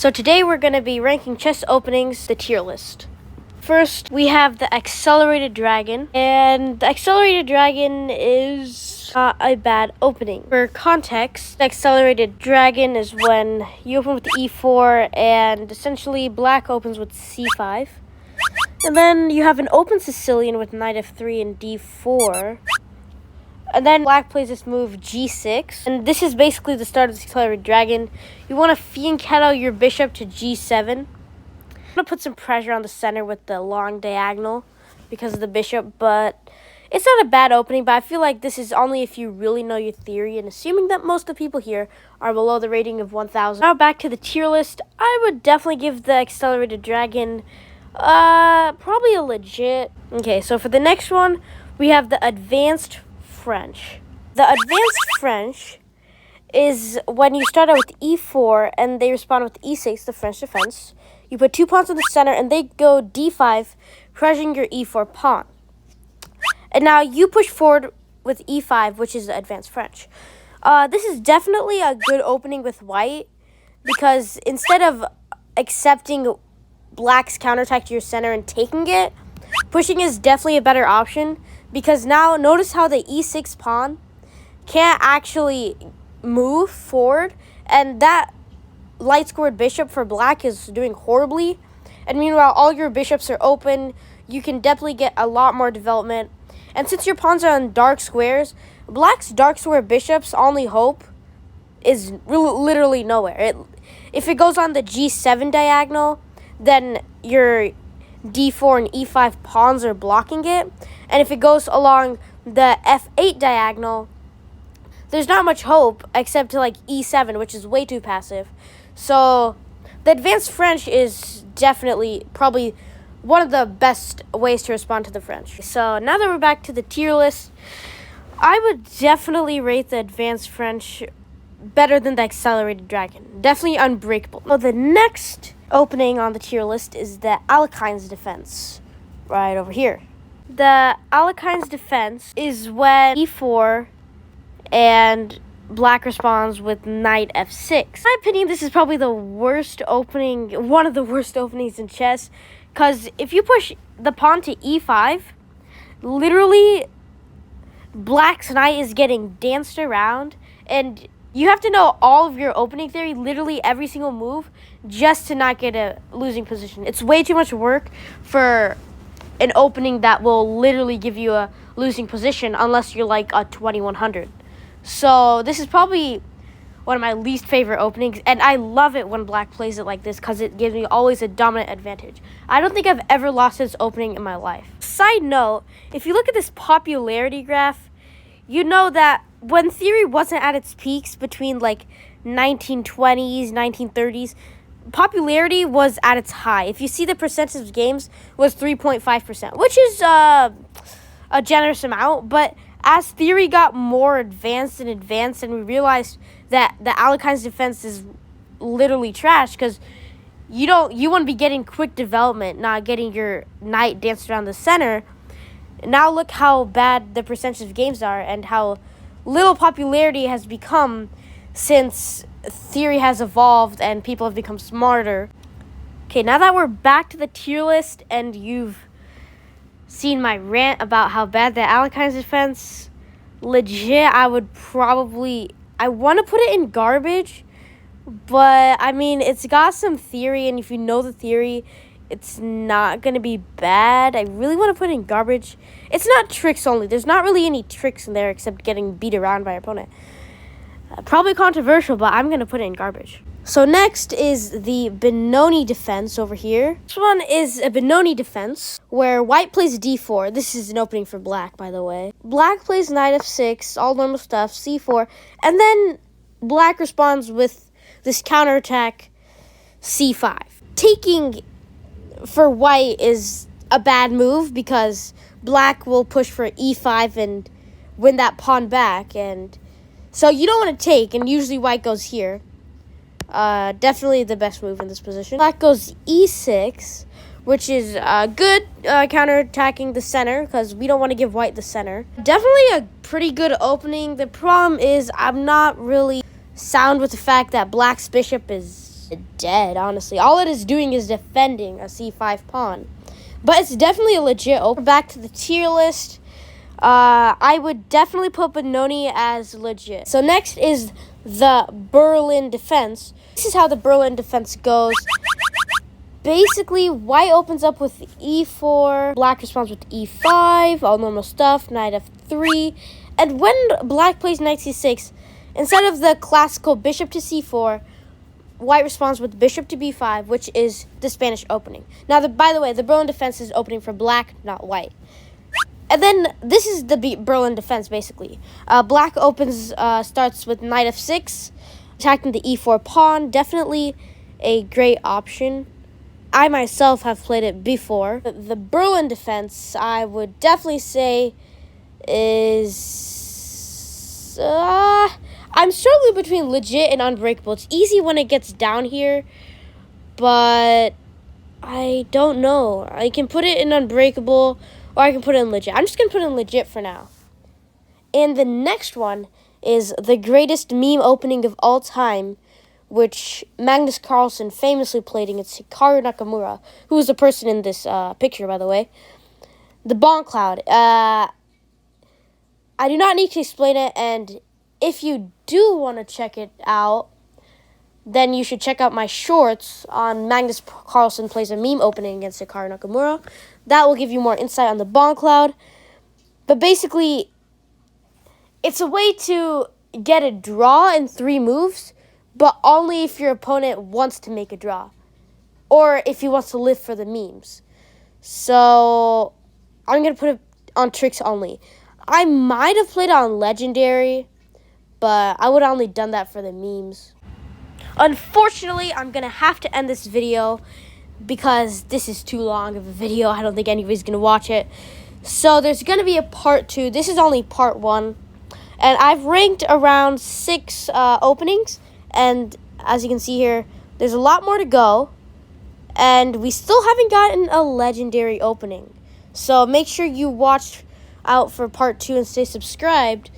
So today we're going to be ranking chess openings, the tier list. First, we have the Accelerated Dragon, and the Accelerated Dragon is not a bad opening. For context, the Accelerated Dragon is when you open with e4, and essentially black opens with c5. And then you have an open Sicilian with knight f3 and d4. And then black plays this move g6. And this is basically the start of the Accelerated Dragon. You want to fianchetto your bishop to g7. I'm going to put some pressure on the center with the long diagonal because of the bishop. But it's not a bad opening, but I feel like this is only if you really know your theory. And assuming that most of the people here are below the rating of 1,000. Now back to the tier list. I would definitely give the Accelerated Dragon probably a legit. Okay, so for the next one, we have the Advanced French. The Advanced French is when you start out with e4 and they respond with e6, the French defense. You put 2 pawns in the center and they go d5, pressuring your e4 pawn. And now you push forward with e5, which is the Advanced French. This is definitely a good opening with white because instead of accepting black's counterattack to your center and taking it, pushing is definitely a better option. Because now, notice how the e6 pawn can't actually move forward. And that light-scored bishop for black is doing horribly. And meanwhile, all your bishops are open. You can definitely get a lot more development. And since your pawns are on dark squares, black's dark square bishop's only hope is literally nowhere. If it goes on the g7 diagonal, then your d4 and e5 pawns are blocking it. And if it goes along the f8 diagonal, there's not much hope except to like e7, which is way too passive. So the Advanced French is definitely probably one of the best ways to respond to the French. So now that we're back to the tier list, I would definitely rate the Advanced French better than the Accelerated Dragon. Definitely unbreakable. Well, the next opening on the tier list is the Alekhines Defense, right over here. The Alekhines Defense is when e4 and black responds with knight f6. In my opinion, this is probably the worst opening, one of the worst openings in chess, because if you push the pawn to e5, literally black's knight is getting danced around, and you have to know all of your opening theory, literally every single move, just to not get a losing position. It's way too much work for an opening that will literally give you a losing position unless you're like a 2100. So this is probably one of my least favorite openings, and I love it when black plays it like this because it gives me always a dominant advantage. I don't think I've ever lost this opening in my life. Side note, if you look at this popularity graph, you know that when theory wasn't at its peaks between like 1920s, 1930s, popularity was at its high. If you see the percentage of games was 3.5%, which is a generous amount. But as theory got more advanced and we realized that the Alekhines Defense is literally trash because you want to be getting quick development, not getting your knight danced around the center. Now look how bad the percentage of games are and how little popularity has become since theory has evolved and people have become smarter. Okay, now that we're back to the tier list and you've seen my rant about how bad the Alekhines Defense, legit, I want to put it in garbage, but I mean, it's got some theory, and if you know the theory, it's not going to be bad. I really want to put it in garbage. It's not tricks only. There's not really any tricks in there except getting beat around by your opponent. Probably controversial, but I'm going to put it in garbage. So next is the Benoni Defense over here. This one is a Benoni Defense where white plays d4. This is an opening for black, by the way. Black plays knight f6, all normal stuff, c4. And then black responds with this counterattack c5. Taking for white is a bad move because black will push for e5 and win that pawn back, and so you don't want to take, and usually white goes here. Definitely the best move in this position. Black goes e6, which is good counterattacking the center because we don't want to give white the center. Definitely a pretty good opening. The problem is I'm not really sound with the fact that black's bishop is dead, honestly. All it is doing is defending a c5 pawn. But it's definitely a legit open. Back to the tier list. I would definitely put Benoni as legit. So next is the Berlin defense. This is how the Berlin defense goes. Basically, white opens up with e4, black responds with e5, all normal stuff, knight f3. And when black plays knight c6, instead of the classical bishop to c4, white responds with bishop to b5, which is the Spanish opening. Now, by the way, the Berlin defense is opening for black, not white. And then this is the Berlin defense, basically. Black starts with knight f6, attacking the e4 pawn. Definitely a great option. I myself have played it before. The Berlin defense, I would definitely say, is... I'm struggling between legit and unbreakable. It's easy when it gets down here, but I don't know. I can put it in unbreakable, or I can put it in legit. I'm just going to put it in legit for now. And the next one is the greatest meme opening of all time, which Magnus Carlsen famously played against Hikaru Nakamura, who is the person in this picture, by the way. The Bomb Cloud. I do not need to explain it, and if you do want to check it out, then you should check out my shorts on Magnus Carlsen plays a meme opening against Hikaru Nakamura. That will give you more insight on the Bomb Cloud. But basically, it's a way to get a draw in 3 moves, but only if your opponent wants to make a draw, or if he wants to live for the memes. So I'm going to put it on tricks only. I might have played it on Legendary, but I would have only done that for the memes. Unfortunately, I'm going to have to end this video because this is too long of a video. I don't think anybody's going to watch it. So there's going to be a part 2. This is only part 1. And I've ranked around 6 openings. And as you can see here, there's a lot more to go. And we still haven't gotten a legendary opening. So make sure you watch out for part 2 and stay subscribed.